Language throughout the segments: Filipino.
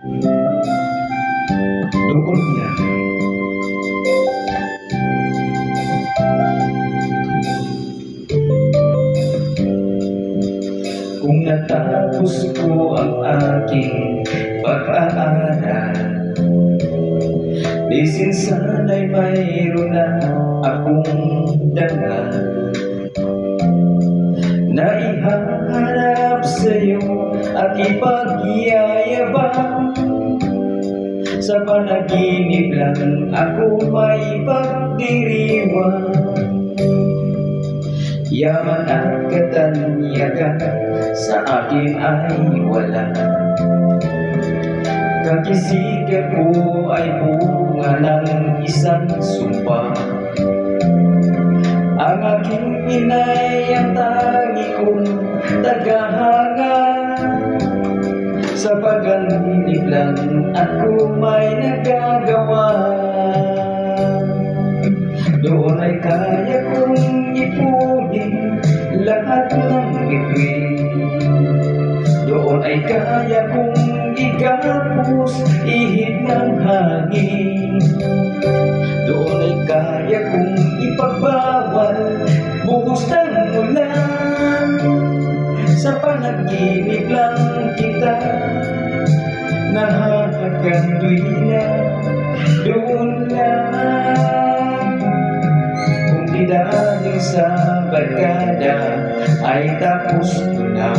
Doon yan. Kung natapos ko ang aking pag-aaral, di sana'y mayroon na akong dala na ihaharap sa'yo at ipagyayabang. Sa panaginip lang ako may pagdiriwang, yaman at katanyagan sa akin ay wala. Kakisigan ko ay bunga ng isang sumpa. Ang aking inay ang tangi kong tagahanga. Sa pag-anib lang ako may nagagawa. Doon ay kaya kong ipunin lahat ng bituin. Doon ay kaya kong igapos ihip ng hangin. Doon ay kaya kong ipagbawal buhos ng ulan. Sa panaginip lang kita nahahagan tuwina. Doon lang kung di dahil sa barkada ay tapos ko na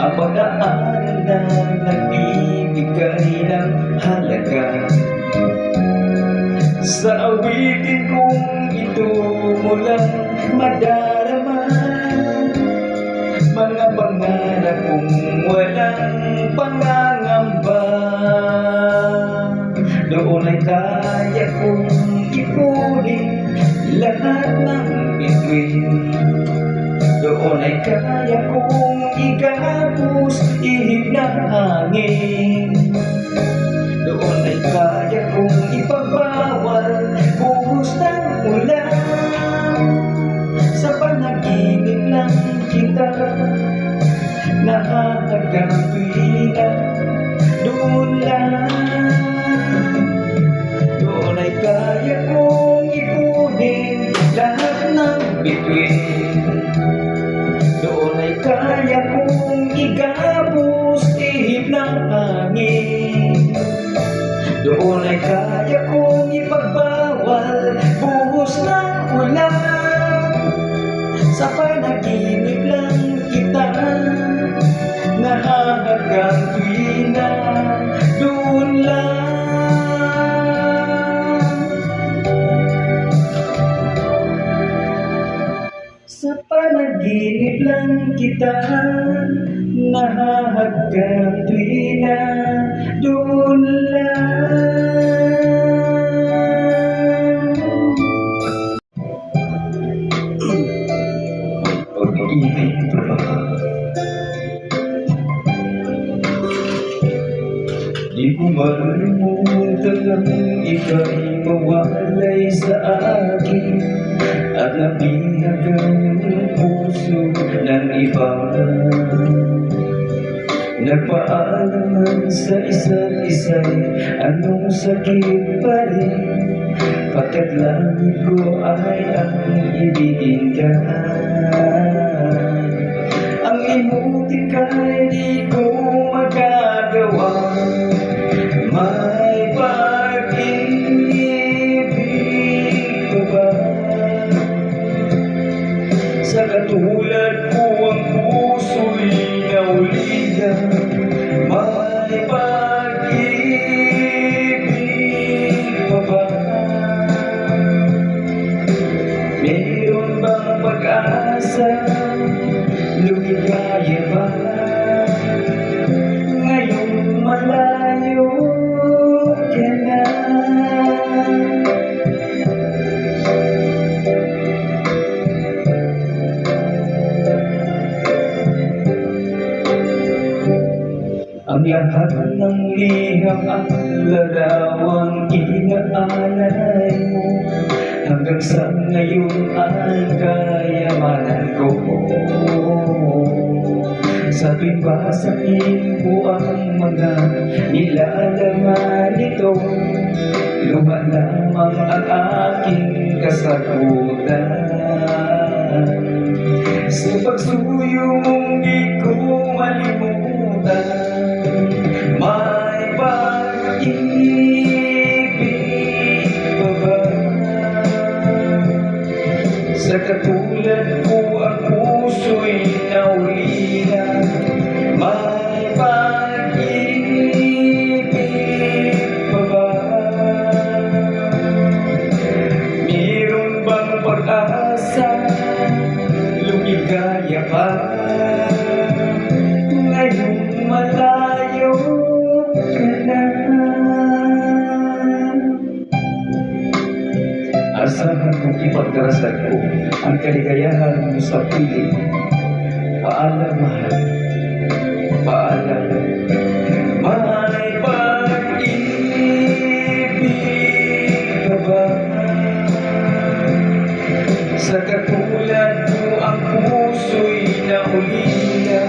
ang pag-aaral na nagbibigay ng halaga. Sa awitin kong ito mo lang madarama mga pangarap kong walang pangangamba. Doon ay kaya kong ipunin lahat ng bituin. Doon ay kaya kong igapos ihip ng hangin. Doon ay kaya kong ipagbawal buhos ng ulan. Sa panaginip lang kita nahahagang tuwina. Doon lang, doon ay kaya kong ipunin lahat ng bituin. Doon ay kaya kong igapos ihip ng hangin. Doon ay kaya kong ipagbawal buhos ng ulan. Sa panaginip lang kita nahahagang tuwina. Doon lang. Sa panaginip lang kita nahahagang tuwina. Doon lang. Pag-ibig ba? Di ko malimutan ang ika'y mawalay sa akin at nabihag ang puso ng iba. Nagpaalaman sa isa't isa'y anong sakit pa rin, pagkat langit ko ay ang ibigin ka. Ang imutin ka'y di ko magagawa. May pag-ibig pa ba sa katulad ko ang puso'y nauligan? May pag-ibig pa ba? Meron bang pag-asa? Lumigaya ba? Ngayong malayo ka na. Ang lahat ng liham at larawang inaalay mo hanggang sa ngayon ay kayamanan ko. Sabi ba sa ko ang mga nilalaman nito? Luma lamang ang aking kasagutan. Sa pagsuyo mong di ko malimutan, may pag-ibig pa ba? Sa katulad ko ang puso'y naulila, may pag-ibig pa ba? Meron bang pag-asa, lumigaya pa? Ngayong malayo ka na. Asahan kong ipagdarasal ko ang kaligayahan mo sa piling. Paalam, mahal. Paalam. May pag-ibig ka ba? Sa katulad ko ang puso'y naulila,